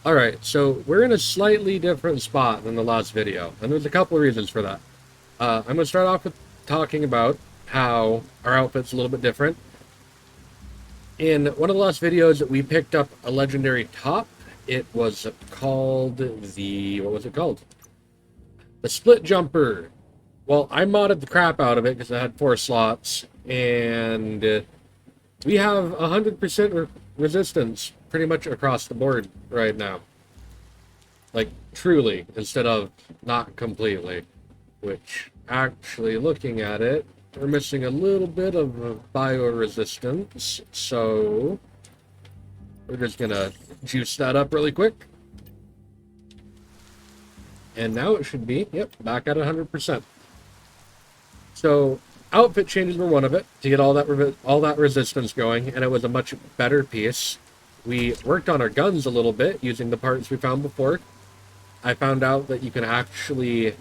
Alright, so we're in a slightly different spot than the last video, and there's a couple of reasons for that. I'm going to start off with talking about how our outfit's a little bit different. In one of the last videos, we picked up a legendary top. It was called the... what was it called? The Split Jumper. Well, I modded the crap out of it because it had 4 slots, and we have 100% resistance pretty much across the board right now. Like, truly, instead of not completely. Which, actually, looking at it, we're missing a little bit of bioresistance, so we're just gonna juice that up really quick. And now it should be, yep, back at 100%. So, outfit changes were one of it, to get all that resistance going, and it was a much better piece. We worked on our guns a little bit, using the parts we found before. I found out that you can actually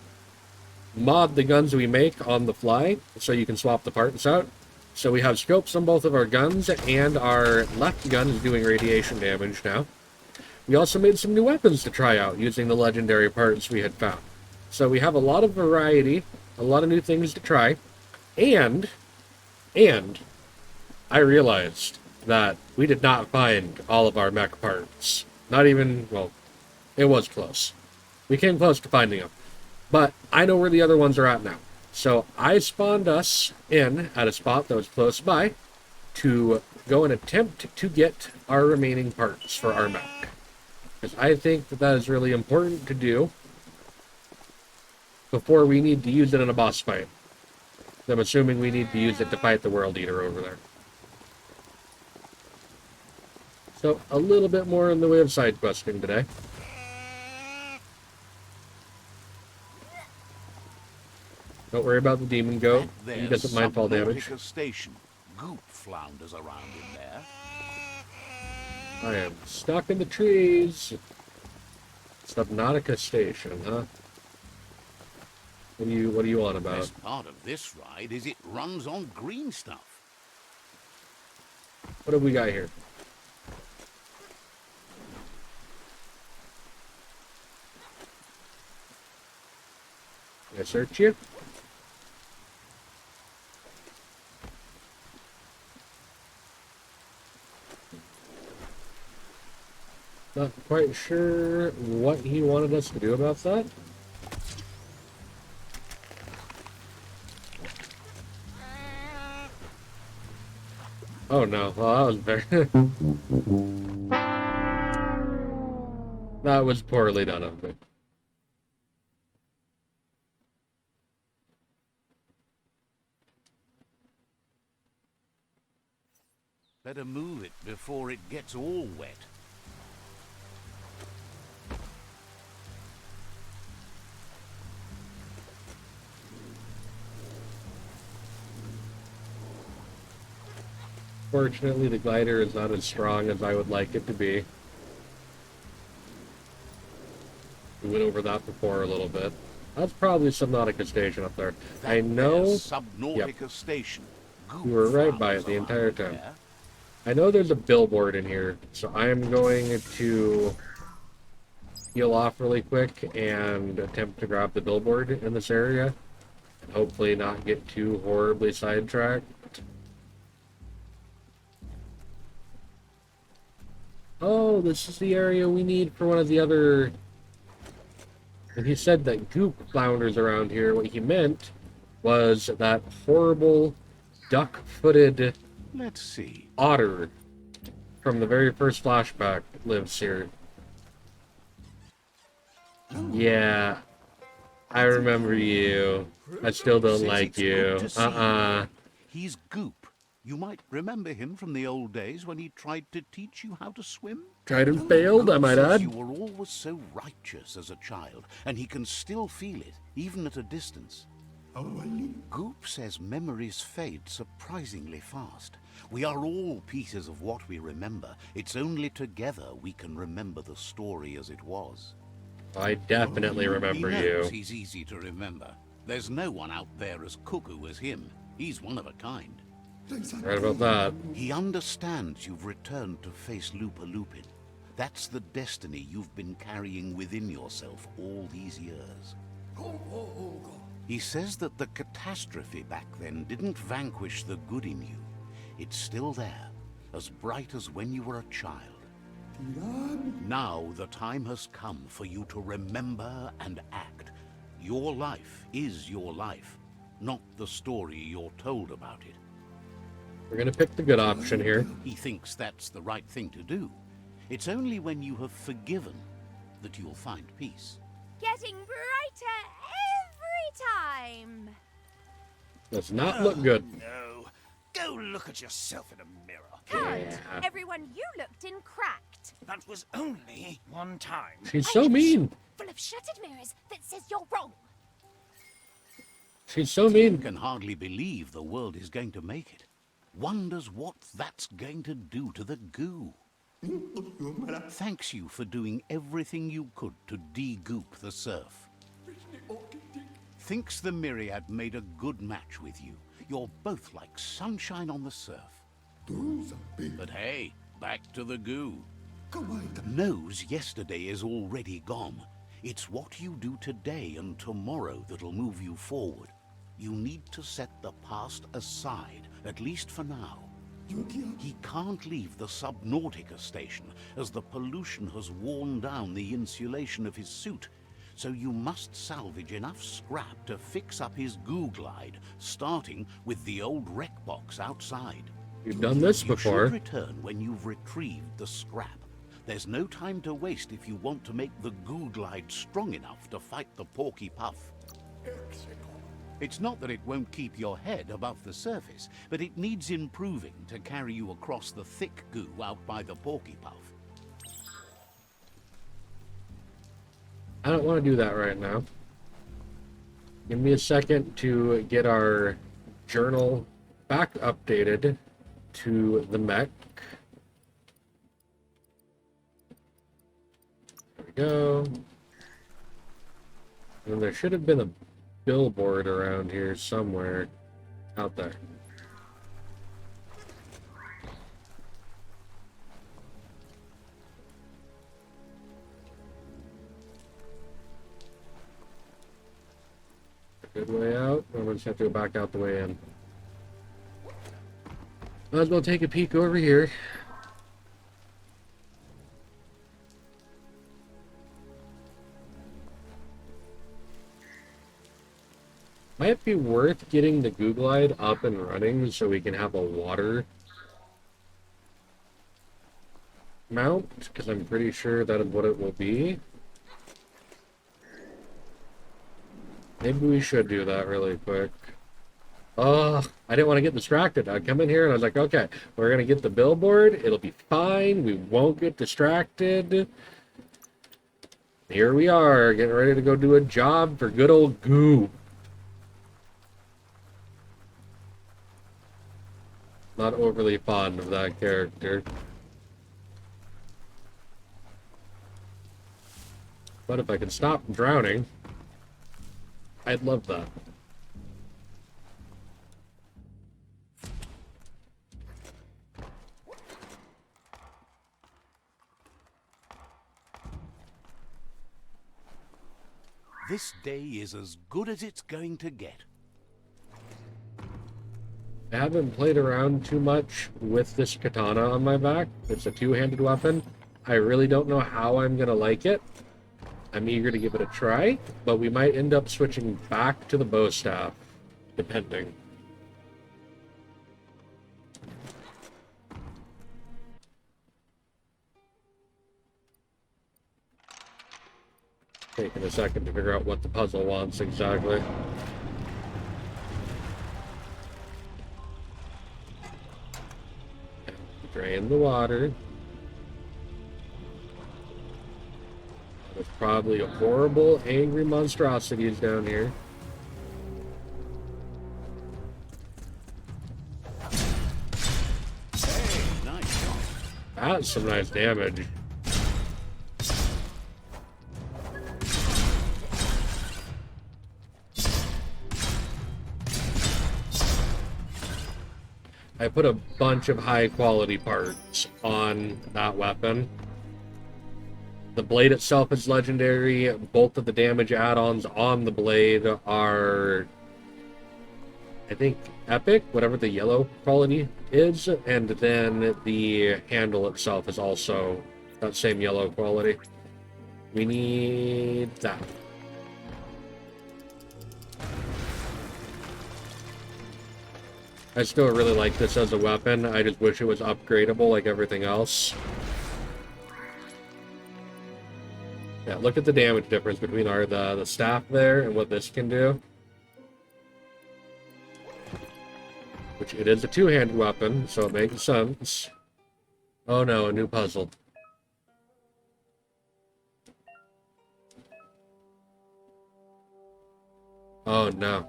mod the guns we make on the fly, so you can swap the parts out. So we have scopes on both of our guns, and our left gun is doing radiation damage now. We also made some new weapons to try out, using the legendary parts we had found. So we have a lot of variety, a lot of new things to try, and I realized that we did not find all of our mech parts. Not even, well, it was close. We came close to finding them. But I know where the other ones are at now. So I spawned us in at a spot that was close by to go and attempt to get our remaining parts for our mech. Because I think that is really important to do before we need to use it in a boss fight. I'm assuming we need to use it to fight the World Eater over there. So a little bit more in the way of side questing today. Don't worry about the demon goat. He doesn't mind fall damage. Station. Goop flounders around in there. I am stuck in the trees. Subnautica Station, huh? What are you on about? The best part of this ride is it runs on green stuff. What have we got here? Can I search you? Not quite sure what he wanted us to do about that. Oh no, well that was very... that was poorly done of me. Better move it before it gets all wet. Fortunately, the glider is not as strong as I would like it to be. We went over that before a little bit. That's probably Subnautica Station up there. I know... Subnautica Station. We were right by it the entire time. I know there's a billboard in here, so I am going to heal off really quick and attempt to grab the billboard in this area. And hopefully not get too horribly sidetracked. Oh, this is the area we need for one of the other... And he said that goop flounders around here. What he meant was that horrible duck-footed Let's see. Otter from the very first flashback lives here. Yeah, I remember you. I still don't like you. He's Goop. You might remember him from the old days when he tried to teach you how to swim. Tried and failed, I might add. You were always so righteous as a child, and he can still feel it, even at a distance. Goop says memories fade surprisingly fast. We are all pieces of what we remember. It's only together we can remember the story as it was. I definitely remember he knows you. He's easy to remember. There's no one out there as cuckoo as him. He's one of a kind. Right about that. He understands you've returned to face Lupa Lupin. That's the destiny you've been carrying within yourself all these years. He says that the catastrophe back then didn't vanquish the good in you. It's still there, as bright as when you were a child. Now the time has come for you to remember and act. Your life is your life, not the story you're told about it. We're gonna pick the good option here. He thinks that's the right thing to do. It's only when you have forgiven that you'll find peace. Getting brighter every time. Does not look good. No. Go look at yourself in a mirror. Can't. Yeah. Everyone you looked in cracked. That was only one time. She's so mean. Full of shattered mirrors that says you're wrong. She's so mean. Can hardly believe the world is going to make it. Wonders what that's going to do to the goo. Thanks you for doing everything you could to de-goop the surf. Thinks the Myriad made a good match with you. You're both like sunshine on the surf. But hey, back to the goo. Knows yesterday is already gone. It's what you do today and tomorrow that'll move you forward. You need to set the past aside, at least for now. He can't leave the Subnautica station, as the pollution has worn down the insulation of his suit. So you must salvage enough scrap to fix up his goo glide, starting with the old wreck box outside. You've done this You before. should return when you've retrieved the scrap. There's no time to waste if you want to make the goo glide strong enough to fight the Porky Puff. It's not that it won't keep your head above the surface, but it needs improving to carry you across the thick goo out by the Porky Puff. I don't want to do that right now. Give me a second to get our journal back updated to the mech. There we go. And there should have been a billboard around here somewhere. Out there. Good way out, or we'll just have to go back out the way in. Might as well take a peek over here. Might be worth getting the Goo Glide up and running so we can have a water mount, because I'm pretty sure that is what it will be. Maybe we should do that really quick. Oh, I didn't want to get distracted. I come in here and I was like, okay, we're going to get the billboard. It'll be fine. We won't get distracted. Here we are, getting ready to go do a job for good old Goo. Not overly fond of that character. But if I can stop drowning, I'd love that. This day is as good as it's going to get. I haven't played around too much with this katana on my back. It's a two-handed weapon. I really don't know how I'm going to like it. I'm eager to give it a try, but we might end up switching back to the bow staff, depending. Taking a second to figure out what the puzzle wants exactly. Drain the water. There's probably a horrible, angry monstrosities down here. Hey, nice shot. That's some nice damage. I put a bunch of high quality parts on that weapon. The blade itself is legendary. Both of the damage add-ons on the blade are, I think, epic, whatever the yellow quality is. And then the handle itself is also that same yellow quality. We need that. I still really like this as a weapon. I just wish it was upgradable like everything else. Yeah, look at the damage difference between the staff there and what this can do. Which it is a two-handed weapon, so it makes sense. Oh no, a new puzzle. Oh no.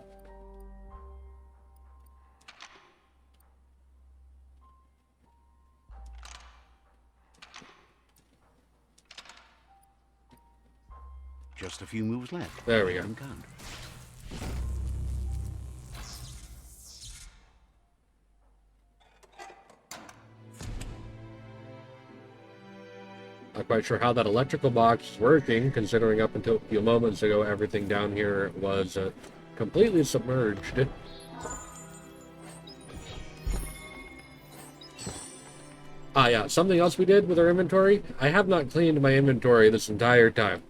Just a few moves left. There we go. Count. Not quite sure how that electrical box is working, considering up until a few moments ago everything down here was completely submerged. Ah yeah, something else we did with our inventory. I have not cleaned my inventory this entire time.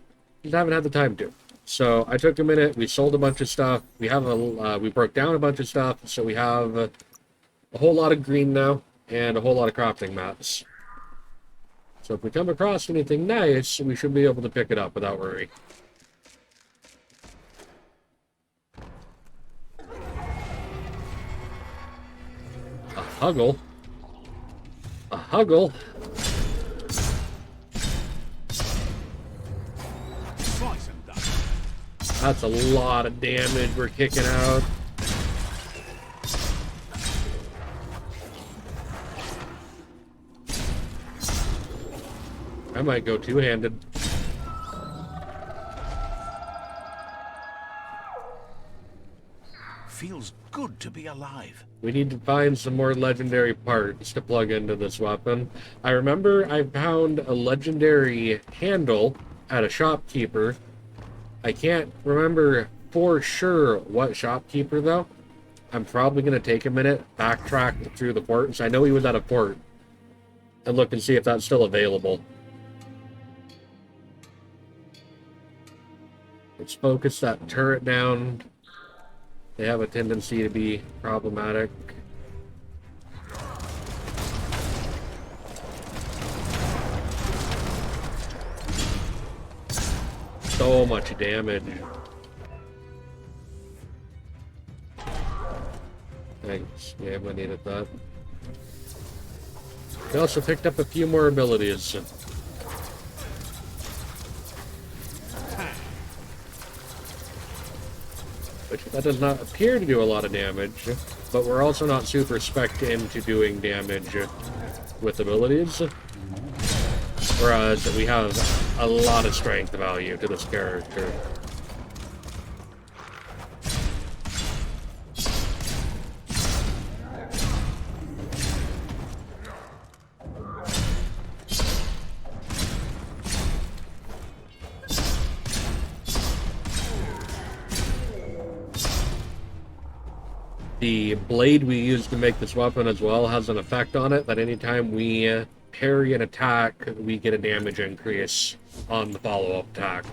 Just haven't had the time to. So I took a minute, we sold a bunch of stuff, we broke down a bunch of stuff, so we have a whole lot of green now, and a whole lot of crafting mats. So if we come across anything nice, we should be able to pick it up without worry. A huggle? A huggle? That's a lot of damage we're kicking out. I might go two-handed. Feels good to be alive. We need to find some more legendary parts to plug into this weapon. I remember I found a legendary handle at a shopkeeper. I can't remember for sure what shopkeeper, though. I'm probably going to take a minute, backtrack through the ports. I know he was at a port. And look and see if that's still available. Let's focus that turret down. They have a tendency to be problematic. So much damage. Thanks. Yeah, I needed that. We also picked up a few more abilities. Which that does not appear to do a lot of damage, but we're also not super spec'd into doing damage with abilities. Whereas we have a lot of strength value to this character. The blade we use to make this weapon as well has an effect on it that anytime we parry an attack, we get a damage increase on the follow-up attack.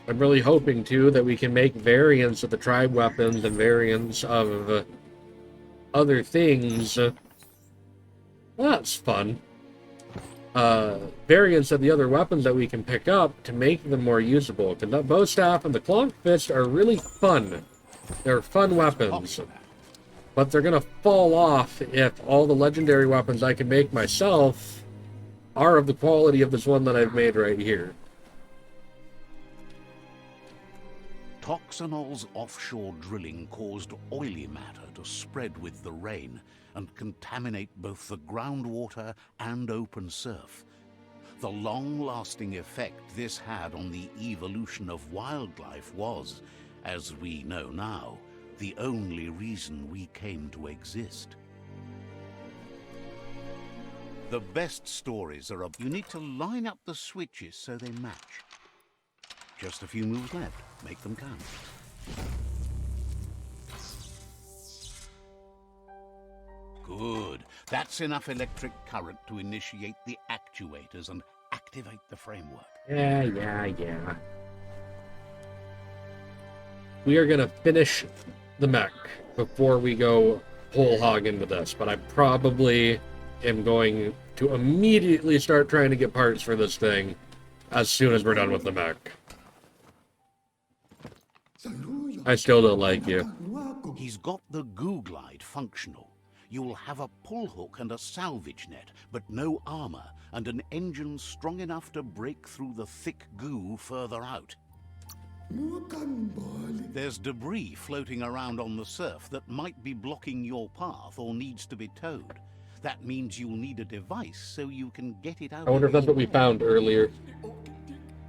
I'm really hoping, too, that we can make variants of the tribe weapons and variants of other things. Well, that's fun. Variants of the other weapons that we can pick up to make them more usable. Because that bow staff and the clonk fist are really fun. They're fun weapons. But they're going to fall off if all the legendary weapons I can make myself are of the quality of this one that I've made right here. Toxanol's offshore drilling caused oily matter to spread with the rain and contaminate both the groundwater and open surf. The long-lasting effect this had on the evolution of wildlife was, As we know now, the only reason we came to exist. The best stories are you need to line up the switches so they match. Just a few moves left. Make them count. Good. That's enough electric current to initiate the actuators and activate the framework. Yeah. We are gonna finish the mech before we go whole hog into this, but I probably am going to immediately start trying to get parts for this thing as soon as we're done with the mech. I still don't like you. He's got the goo glide functional. You'll have a pull hook and a salvage net, but no armor, and an engine strong enough to break through the thick goo further out. There's debris floating around on the surf that might be blocking your path or needs to be towed. That means you'll need a device so you can get it out. I wonder if that's what we found earlier.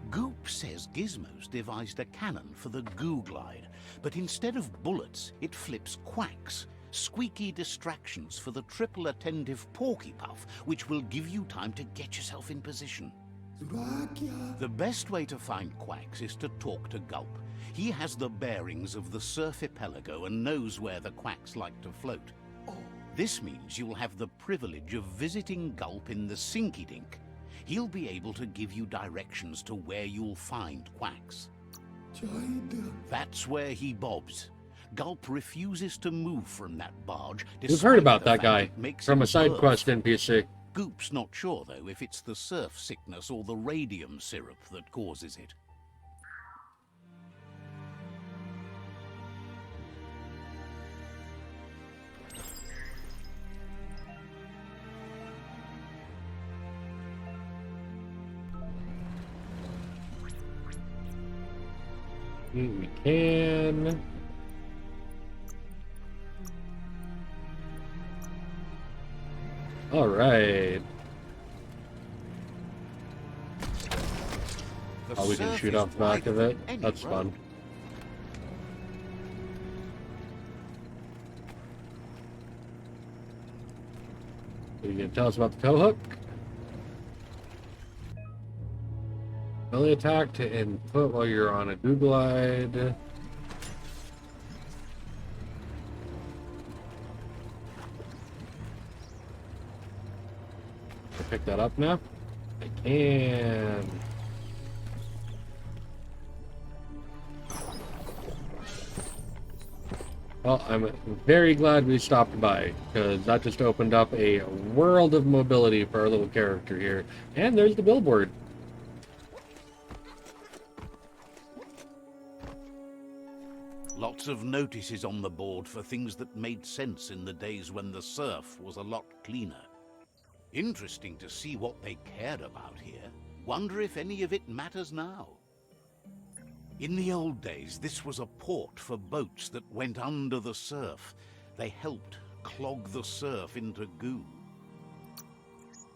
Goop says Gizmo's devised a cannon for the goo glide, but instead of bullets, it flips quacks. Squeaky distractions for the triple attentive Porky Puff, which will give you time to get yourself in position. The best way to find quacks is to talk to Gulp. He has the bearings of the surf archipelago and knows where the quacks like to float. This means you'll have the privilege of visiting Gulp in the Sinky Dink. He'll be able to give you directions to where you'll find quacks. That's where he bobs. Gulp refuses to move from that barge. We've heard about that guy from a side quest NPC. Goop's not sure, though, if it's the surf sickness or the radium syrup that causes it. We can. All right. Oh, we can shoot off the back of it. That's fun. Are you gonna tell us about the tow hook? Melee attack to input while you're on a goo glide. Pick that up now? I can. Well, I'm very glad we stopped by, because that just opened up a world of mobility for our little character here. And there's the billboard. Lots of notices on the board for things that made sense in the days when the surf was a lot cleaner. Interesting to see what they cared about here. Wonder if any of it matters now. In the old days, this was a port for boats that went under the surf. They helped clog the surf into goo.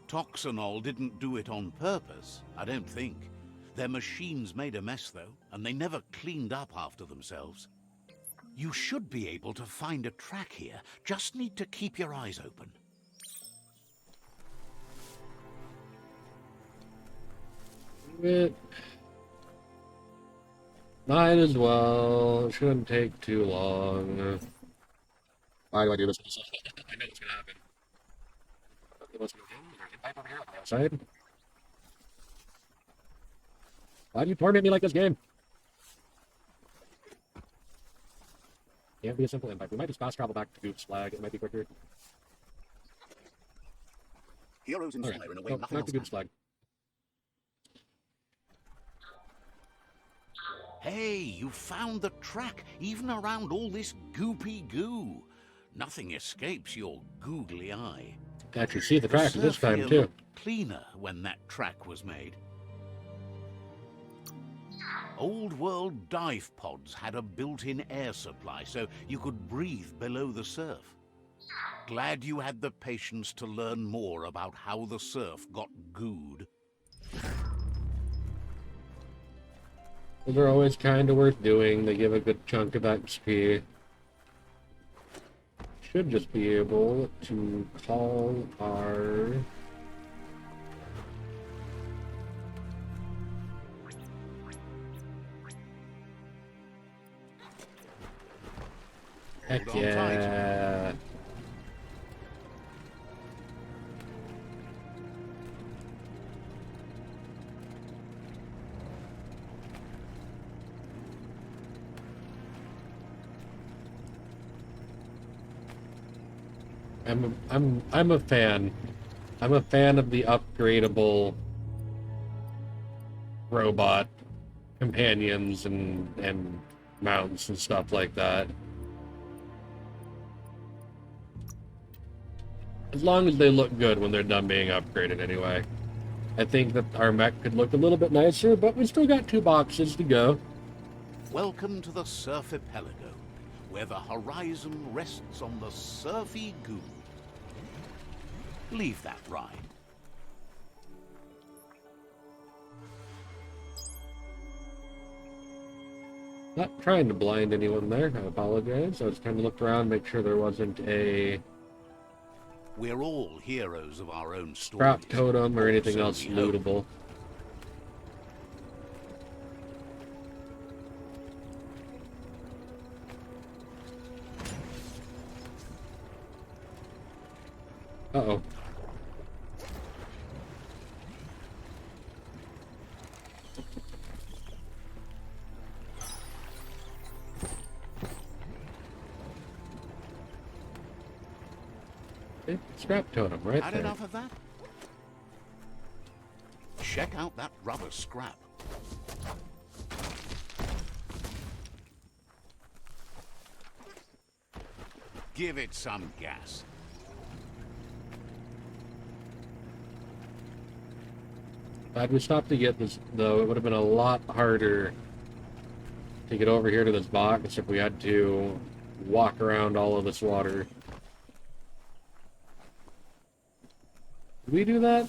Toxanol didn't do it on purpose, I don't think. Their machines made a mess, though, and they never cleaned up after themselves. You should be able to find a track here. Just need to keep your eyes open. It might as well. It shouldn't take too long. Why do I do this? I know what's gonna happen. Let's move in. There's a pipe over here on the outside. Why do you torment me like this game? Can't be a simple invite. We might just fast travel back to Goop's flag. It might be quicker. Heroes inspire in a way nothing back else to Goop's can. flag. Hey, you found the track, even around all this goopy goo. Nothing escapes your googly eye. Actually, see the track this surf time here too. looked cleaner when that track was made. Old world dive pods had a built-in air supply, so you could breathe below the surf. Glad you had the patience to learn more about how the surf got gooed. Those are always kind of worth doing. They give a good chunk of XP. Should just be able to call our... Heck Hold on tight. yeah. I'm a fan. I'm a fan of the upgradable robot companions and mounts and stuff like that. As long as they look good when they're done being upgraded anyway. I think that our mech could look a little bit nicer, but we still got 2 boxes to go. Welcome to the Surf Archipelago, where the horizon rests on the surfy goo. Leave that ride. Not trying to blind anyone there, I apologize. I was trying to look around, make sure there wasn't a We're all heroes of our own stories. scrap totem or anything So else we hope. lootable. Uh-oh. Scrap totem, right Had there. enough of that? Check out that rubber scrap. Give it some gas. Had we stopped to get this, though, it would have been a lot harder to get over here to this box if we had to walk around all of this water. Did we do that?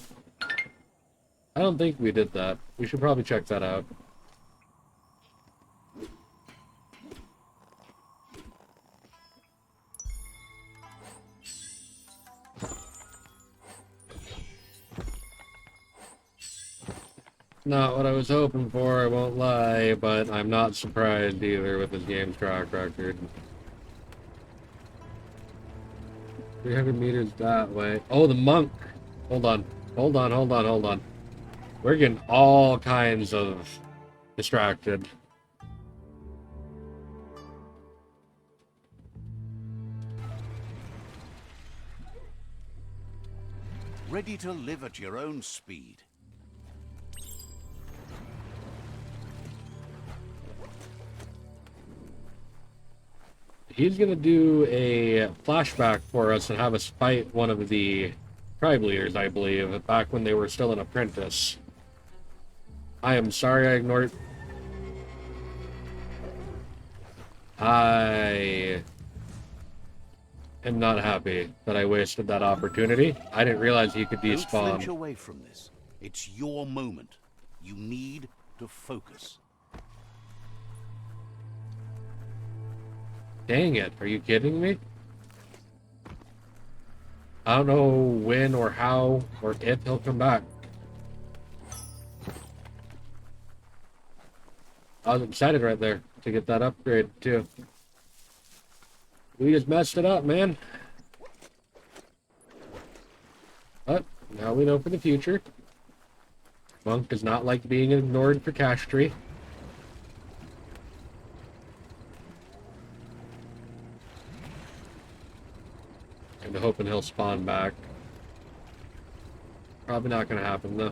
I don't think we did that. We should probably check that out. Not what I was hoping for, I won't lie, but I'm not surprised either with this game's track record. 300 meters that way. Oh, the monk! Hold on. Hold on, hold on, hold on. We're getting all kinds of distracted. Ready to live at your own speed. He's gonna do a flashback for us and have us fight one of the tribe leaders, I believe, back when they were still an apprentice. I am sorry I ignored... I am not happy that I wasted that opportunity. I didn't realize he could Don't flinch despawn. away from this. It's your moment. You need to focus. Dang it, are you kidding me? I don't know when or how or if he'll come back. I was excited right there to get that upgrade too. We just messed it up, man. But now we know for the future. Monk does not like being ignored for cash tree. And hoping he'll spawn back. Probably not gonna happen though.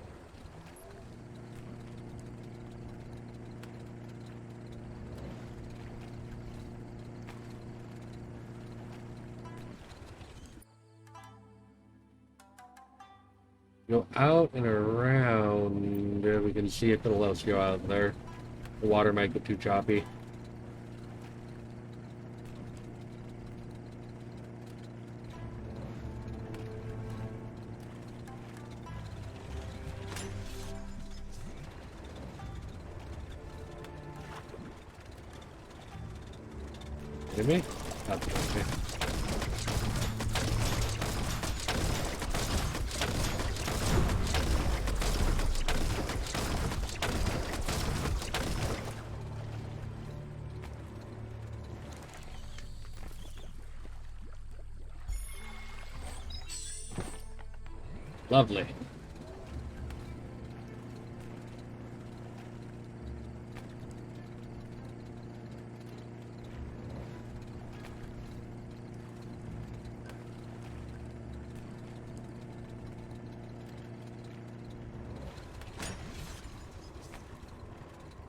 Go out and around. We can see if it'll let us go out there. The water might get too choppy. Kidding me? Not kidding me. Lovely.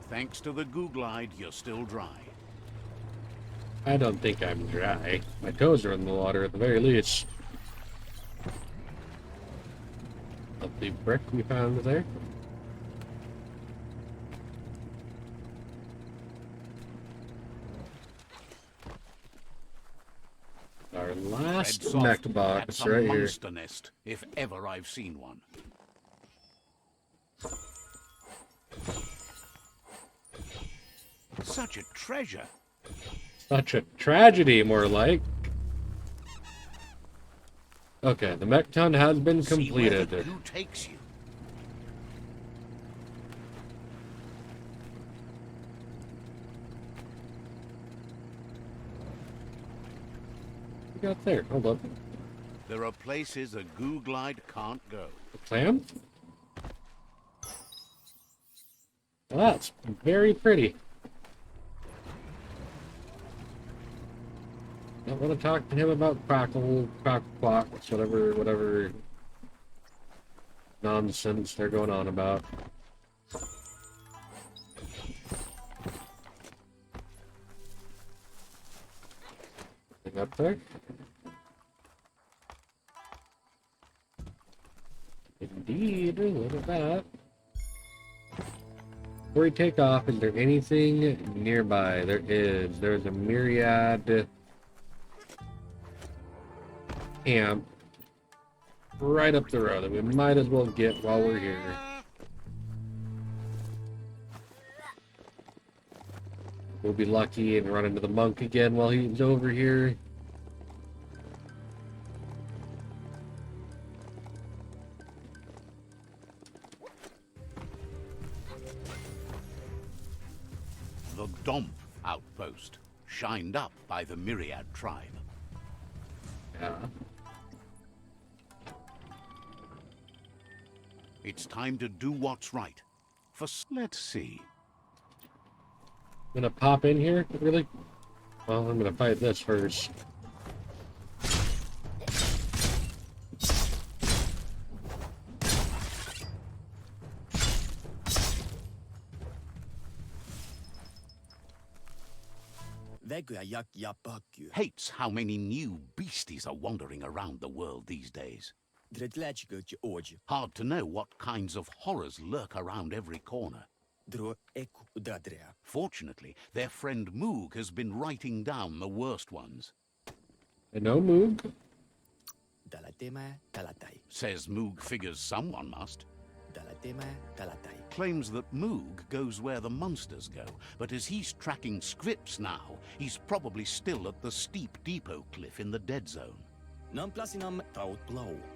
Thanks to the goo glide, you're still dry. I don't think I'm dry. My toes are in the water at the very least. Lovely brick we found there. Our last Tread soft. mech box That's a right here. monster nest, if ever I've seen one. Such a treasure. Such a tragedy, more like. Okay, the mech ton has been See where the completed. goo takes you. We got there. Hold up. There are places a goo glide can't go. The clam? Well, that's very pretty. Don't want to talk to him about crackle clocks, whatever nonsense they're going on about. Anything up there? Indeed, look at that. Before we take off, is there anything nearby? There is. There's a myriad camp right up the road that we might as well get while we're here. We'll be lucky and run into the monk again while he's over here. The Domp outpost, shined up by the Myriad tribe. Yeah. It's time to do what's right. Let's see. I'm gonna pop in here, really? Well, I'm gonna fight this first. Hates how many new beasties are wandering around the world these days. Hard to know what kinds of horrors lurk around every corner. Fortunately, their friend Moog has been writing down the worst ones. I know Moog. Says Moog figures someone must. Claims that Moog goes where the monsters go, but as he's tracking scripts now, he's probably still at the steep depot cliff in the dead zone.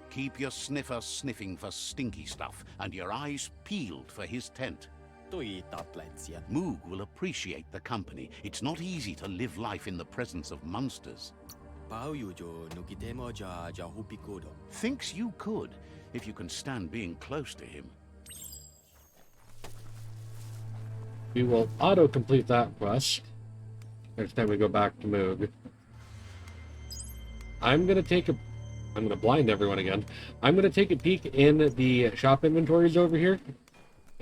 Keep your sniffer sniffing for stinky stuff and your eyes peeled for his tent. Moog will appreciate the company. It's not easy to live life in the presence of monsters. Thinks you could, if you can stand being close to him. We will auto-complete that quest next time we go back to Moog. I'm gonna blind everyone again. I'm gonna take a peek in the shop inventories over here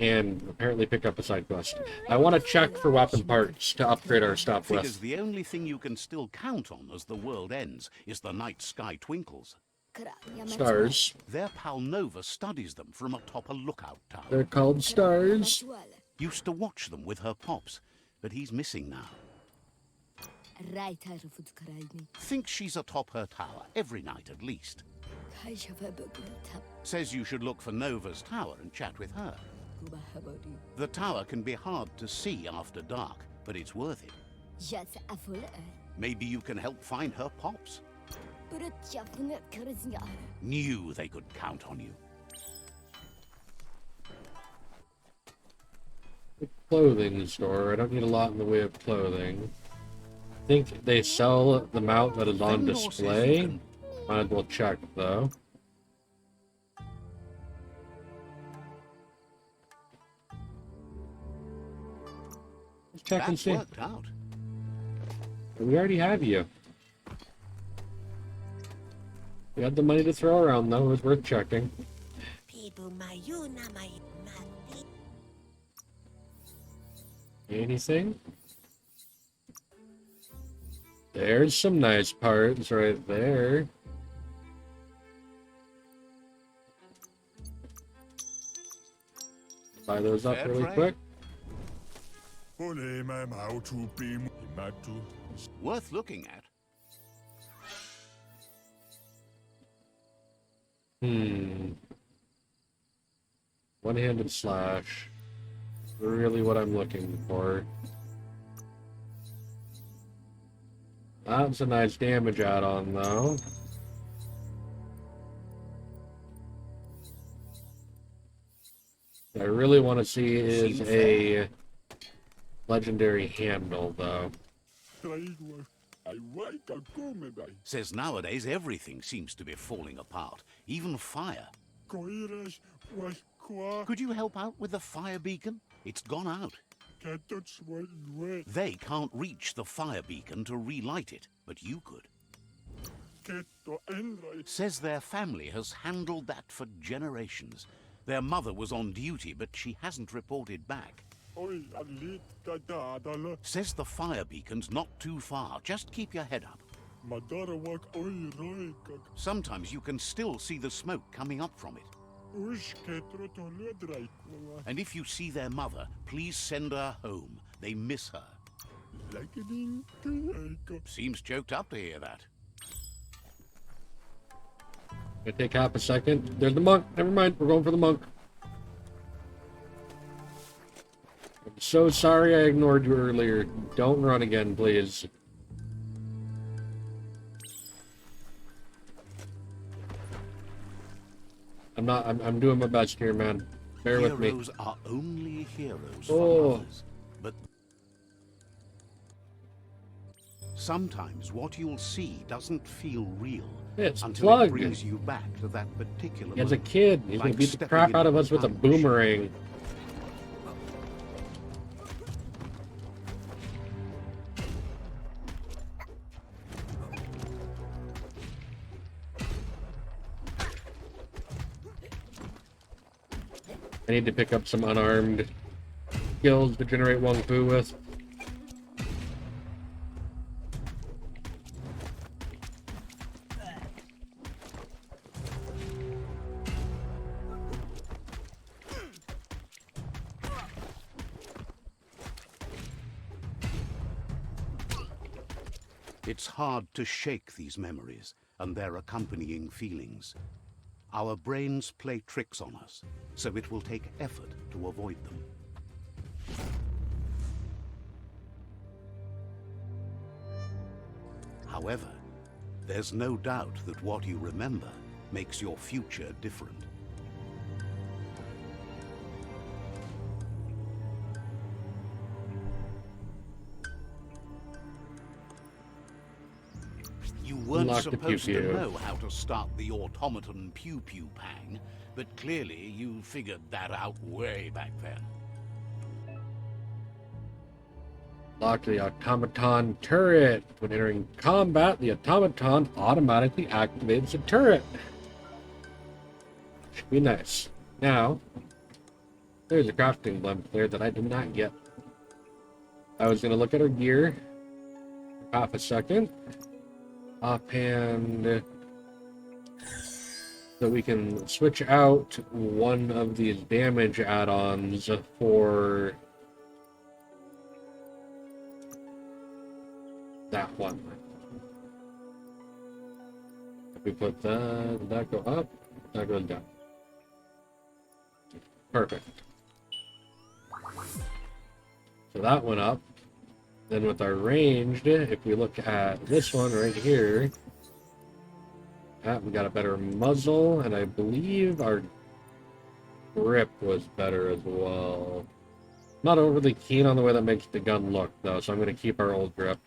and apparently pick up a side quest. I want to check for weapon parts to upgrade our stuff Because with. the only thing you can still count on as the world ends is the night sky twinkles. Stars. Their pal Nova studies them from atop a lookout tower. They're called stars. Used to watch them with her pops, but he's missing now. Thinks she's atop her tower every night at least. Says you should look for Nova's tower and chat with her. The tower can be hard to see after dark, but it's worth it. Maybe you can help find her pops. Knew they could count on you. Clothing store. I don't need a lot in the way of clothing. I think they sell the mount that is on Vendor says you display. can- Might as well check, though. Let's check and That's see. worked out. We already have you. We had the money to throw around, though. It was worth checking. Anything? There's some nice parts right there. Buy those up Fair really trade. quick. Worth looking at. One-handed slash. Really what I'm looking for. That's a nice damage add-on, though. What I really want to see is Seems a legendary handle, though. Says nowadays everything seems to be falling apart, even fire. Could you help out with the fire beacon? It's gone out. They can't reach the fire beacon to relight it, but you could. Says their family has handled that for generations. Their mother was on duty, but she hasn't reported back. Says the fire beacon's not too far. Just keep your head up. Sometimes you can still see the smoke coming up from it. And if you see their mother, please send her home. They miss her. Seems choked up to hear that. Gonna take half a second. There's the monk. Never mind. We're going for the monk. I'm so sorry I ignored you earlier. Don't run again, please. I'm doing my best here, man. Bear with me. Heroes are only heroes Oh. for others. But sometimes what you'll see doesn't feel real It's until plugged. it brings you back to that particular As a moment. kid, he's gonna Like beat the stepping crap out into of a us with a time machine. boomerang. I need to pick up some unarmed skills to generate Wong Fu with. It's hard to shake these memories and their accompanying feelings. Our brains play tricks on us, so it will take effort to avoid them. However, there's no doubt that what you remember makes your future different. You weren't Unlock the supposed pew-pew. to know how to start the automaton pew-pew pang, but clearly you figured that out way back then. Lock the automaton turret. When entering combat, the automaton automatically activates the turret. Should be nice. Now, there's a crafting blimp there that I did not get. I was gonna look at our gear. Half a second. Offhand. So we can switch out one of these damage add-ons for that one. If we put that, did that go up? That goes down. Perfect. So that went up. Then with our ranged, if we look at this one right here, we got a better muzzle, and I believe our grip was better as well. Not overly keen on the way that makes the gun look, though, so I'm going to keep our old grip.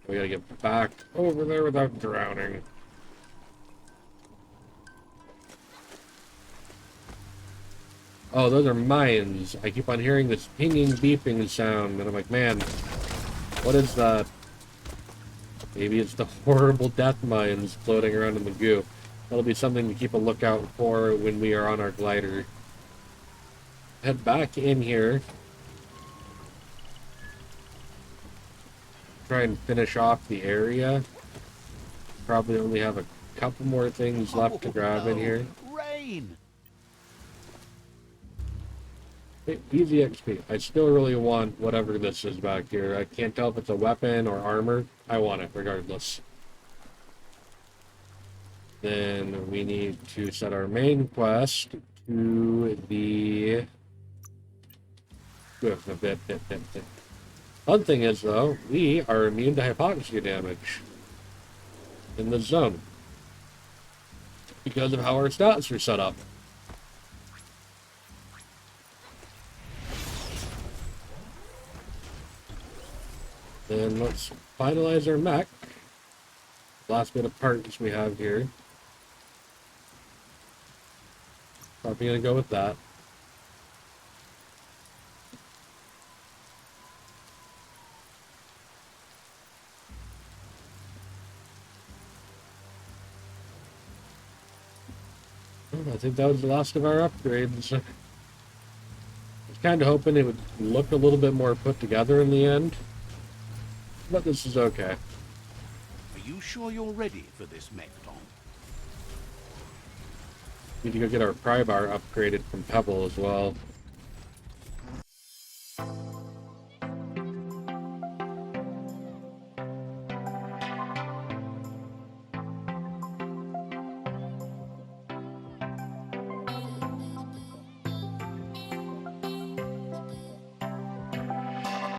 We gotta get back over there without drowning. Oh, those are mines. I keep on hearing this pinging, beeping sound, and I'm like, man, what is that? Maybe it's the horrible death mines floating around in the goo. That'll be something to keep a lookout for when we are on our glider. Head back in here. Try and finish off the area. Probably only have a couple more things left to grab in here. Rain! Easy XP. I still really want whatever this is back here. I can't tell if it's a weapon or armor. I want it regardless. Then we need to set our main quest to the... Fun thing is, though, we are immune to hypoxia damage in the zone because of how our stats are set up. Then let's finalize our mech. Last bit of parts we have here. Probably gonna go with that. I think that was the last of our upgrades. I was kind of hoping it would look a little bit more put together in the end, but this is okay. Are you sure you're ready for this mech, Tom? Need to go get our pry bar upgraded from Pebble as well.